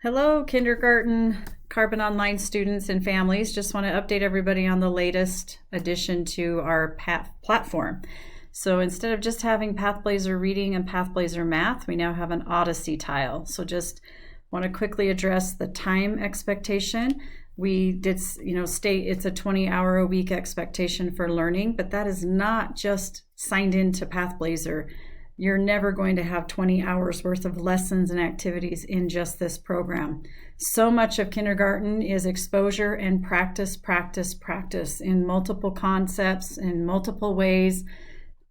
Hello, kindergarten Carbon Online students and families. Just want to update everybody on the latest addition to our platform. So instead of just having PathBlazer Reading and PathBlazer Math, we now have an Odyssey tile. So just want to quickly address the time expectation. We did, state it's a 20-hour-a-week expectation for learning, but that is not just signed into PathBlazer. You're never going to have 20 hours worth of lessons and activities in just this program. So much of kindergarten is exposure and practice, practice, practice in multiple concepts, in multiple ways.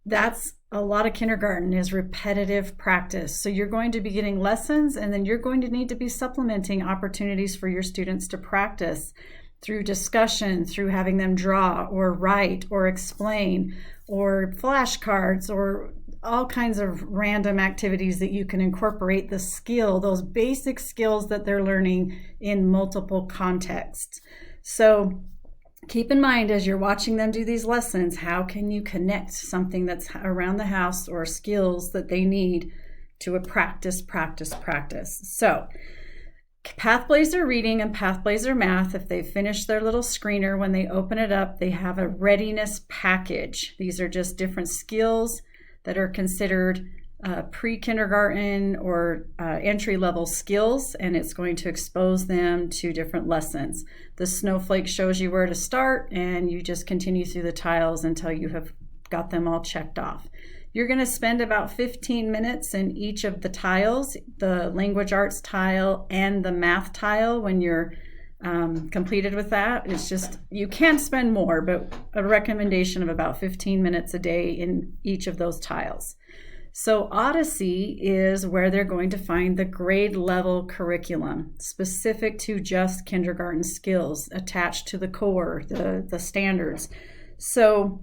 That's a lot of kindergarten is repetitive practice. So you're going to be getting lessons, and then you're going to need to be supplementing opportunities for your students to practice through discussion, through having them draw or write or explain or flashcards or all kinds of random activities that you can incorporate the skill, those basic skills that they're learning in multiple contexts. So keep in mind as you're watching them do these lessons, how can you connect something that's around the house or skills that they need to a practice, practice, practice. So PathBlazer Reading and PathBlazer Math, if they finish their little screener, when they open it up, they have a readiness package. These are just different skills that are considered pre-kindergarten or entry-level skills, and it's going to expose them to different lessons. The snowflake shows you where to start, and you just continue through the tiles until you have got them all checked off. You're going to spend about 15 minutes in each of the tiles, the language arts tile and the math tile when you're completed with that. It's just, you can spend more, but a recommendation of about 15 minutes a day in each of those tiles. So Odyssey is where they're going to find the grade level curriculum specific to just kindergarten skills attached to the core, the standards. So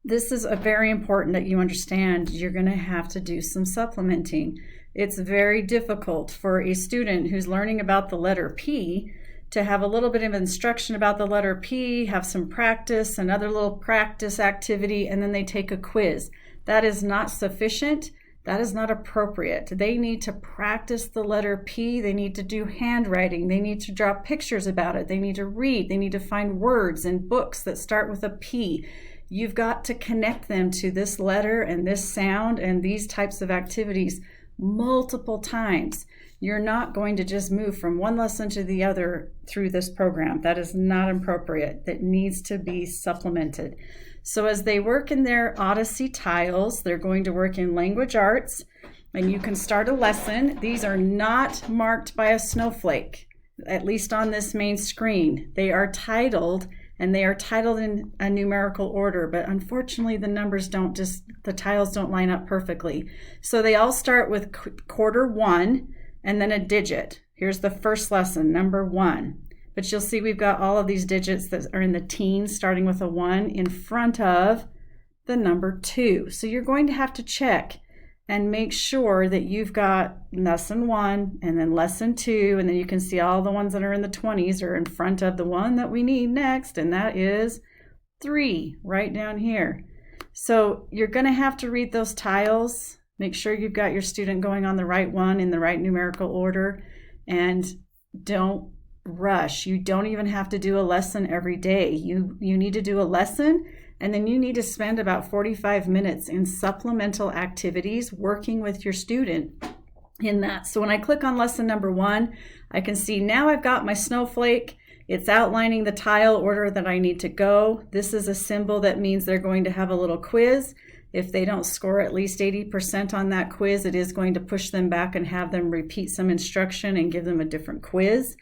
this is a very important that you understand you're going to have to do some supplementing. It's very difficult for a student who's learning about the letter P to have a little bit of instruction about the letter P, have some practice, another little practice activity, and then they take a quiz. That is not sufficient. That is not appropriate. They need to practice the letter P. They need to do handwriting. They need to draw pictures about it. They need to read. They need to find words in books that start with a P. You've got to connect them to this letter and this sound and these types of activities multiple times. You're not going to just move from one lesson to the other through this program. That is not appropriate. That needs to be supplemented. So as they work in their Odyssey tiles, they're going to work in language arts, and you can start a lesson. These are not marked by a snowflake, at least on this main screen. They are titled, and they are titled in a numerical order, but unfortunately the tiles don't line up perfectly. So they all start with quarter 1 and then a digit. Here's the first lesson, number 1. But you'll see we've got all of these digits that are in the teens, starting with a 1 in front of the number 2. So you're going to have to check and make sure that you've got lesson 1 and then lesson 2, and then you can see all the ones that are in the 20s are in front of the one that we need next, and that is 3 right down here. So you're going to have to read those tiles, make sure you've got your student going on the right one in the right numerical order, and don't rush. You don't even have to do a lesson every day. You need to do a lesson, and then you need to spend about 45 minutes in supplemental activities working with your student in that. So when I click on lesson number 1, I can see now I've got my snowflake. It's outlining the tile order that I need to go. This is a symbol that means they're going to have a little quiz. If they don't score at least 80% on that quiz, it is going to push them back and have them repeat some instruction and give them a different quiz.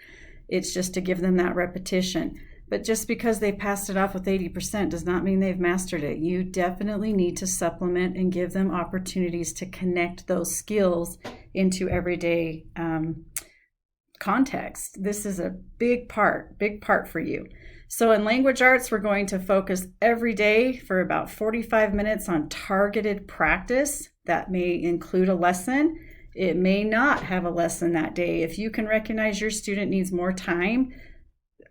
It's just to give them that repetition. But just because they passed it off with 80% does not mean they've mastered it. You definitely need to supplement and give them opportunities to connect those skills into everyday context. This is a big part for you. So in language arts, we're going to focus every day for about 45 minutes on targeted practice. That may include a lesson. It may not have a lesson that day. If you can recognize your student needs more time,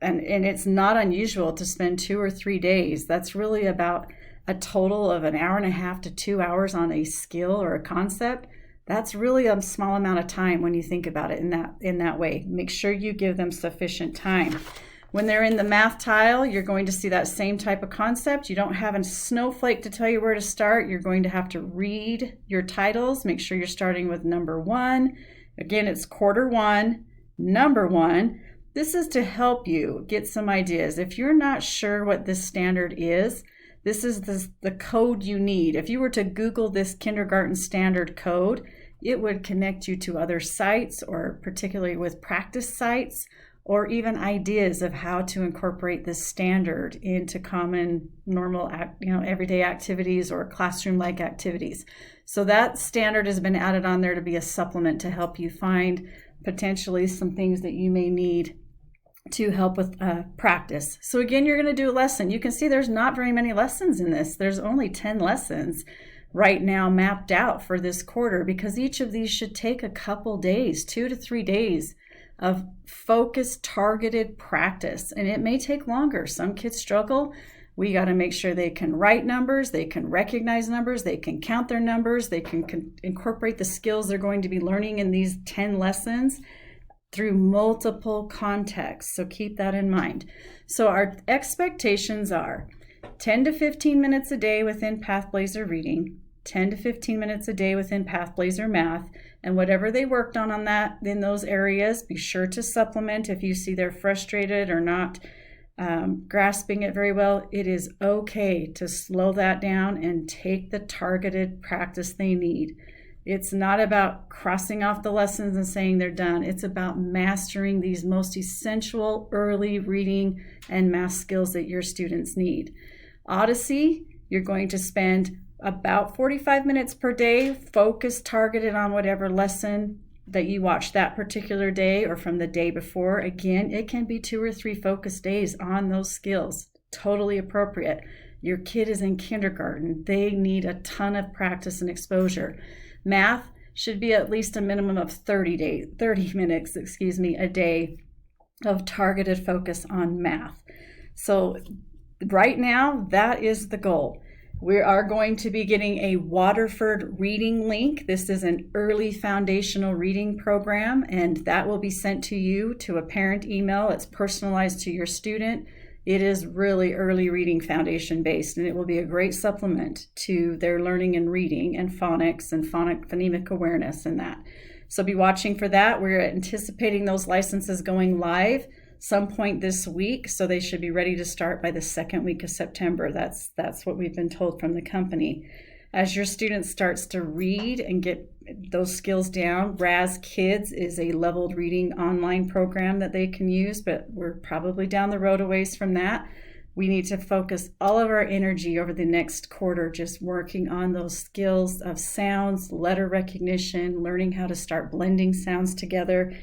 and it's not unusual to spend 2 or 3 days. That's really about a total of an hour and a half to 2 hours on a skill or a concept. That's really a small amount of time when you think about it in that way. Make sure you give them sufficient time. When they're in the math tile, you're going to see that same type of concept. You don't have a snowflake to tell you where to start. You're going to have to read your titles. Make sure you're starting with number 1. Again, it's quarter 1, number 1. This is to help you get some ideas. If you're not sure what this standard is, this is the code you need. If you were to Google this kindergarten standard code, it would connect you to other sites, or particularly with practice sites, or even ideas of how to incorporate this standard into common, normal, everyday activities or classroom-like activities. So that standard has been added on there to be a supplement to help you find potentially some things that you may need to help with practice. So again, you're going to do a lesson. You can see there's not very many lessons in this. There's only 10 lessons right now mapped out for this quarter, because each of these should take a couple days, 2 to 3 days of focused, targeted practice. And it may take longer. Some kids struggle. We got to make sure they can write numbers, they can recognize numbers, they can count their numbers, they can incorporate the skills they're going to be learning in these 10 lessons through multiple contexts. So keep that in mind. So our expectations are 10 to 15 minutes a day within Pathblazer reading, 10 to 15 minutes a day within Pathblazer math, and whatever they worked on that in those areas, be sure to supplement if you see they're frustrated or not grasping it very well. It is okay to slow that down and take the targeted practice they need. It's not about crossing off the lessons and saying they're done. It's about mastering these most essential early reading and math skills that your students need. Odyssey, you're going to spend about 45 minutes per day, focused, targeted on whatever lesson that you watch that particular day or from the day before. Again, it can be 2 or 3 focused days on those skills. Totally appropriate. Your kid is in kindergarten. They need a ton of practice and exposure. Math should be at least a minimum of 30 minutes a day of targeted focus on math. So right now, that is the goal. We are going to be getting a Waterford reading link. This is an early foundational reading program, and that will be sent to you to a parent email. It's personalized to your student. It is really early reading foundation based, and it will be a great supplement to their learning and reading and phonics and phonemic awareness and that. So be watching for that. We're anticipating those licenses going live some point this week, so they should be ready to start by the second week of September. That's what we've been told from the company. As your student starts to read and get those skills down, Raz Kids is a leveled reading online program that they can use, but we're probably down the road a ways from that. We need to focus all of our energy over the next quarter just working on those skills of sounds, letter recognition, learning how to start blending sounds together.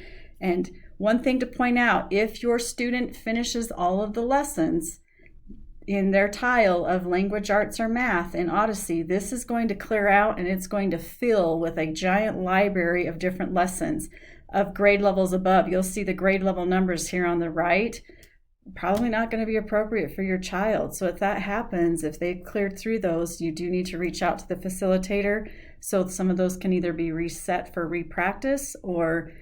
And one thing to point out, if your student finishes all of the lessons in their tile of language arts or math in Odyssey, this is going to clear out and it's going to fill with a giant library of different lessons of grade levels above. You'll see the grade level numbers here on the right. Probably not going to be appropriate for your child. So if that happens, if they've cleared through those, you do need to reach out to the facilitator so some of those can either be reset for repractice or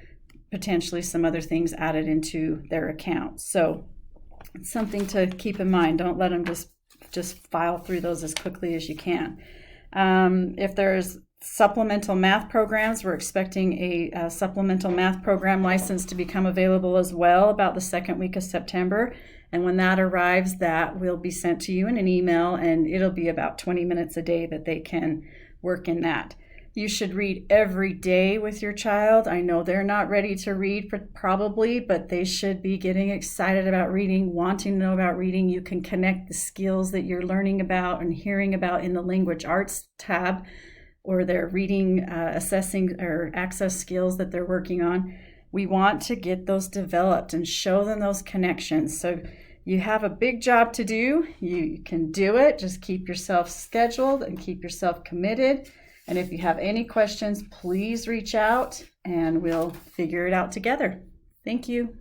potentially some other things added into their account. So it's something to keep in mind. Don't let them just file through those as quickly as you can. If there's supplemental math programs, we're expecting a supplemental math program license to become available as well about the second week of September. And when that arrives, that will be sent to you in an email, and it'll be about 20 minutes a day that they can work in that. You should read every day with your child. I know they're not ready to read probably, but they should be getting excited about reading, wanting to know about reading. You can connect the skills that you're learning about and hearing about in the language arts tab or their reading, assessing or access skills that they're working on. We want to get those developed and show them those connections. So you have a big job to do. You can do it. Just keep yourself scheduled and keep yourself committed. And if you have any questions, please reach out and we'll figure it out together. Thank you.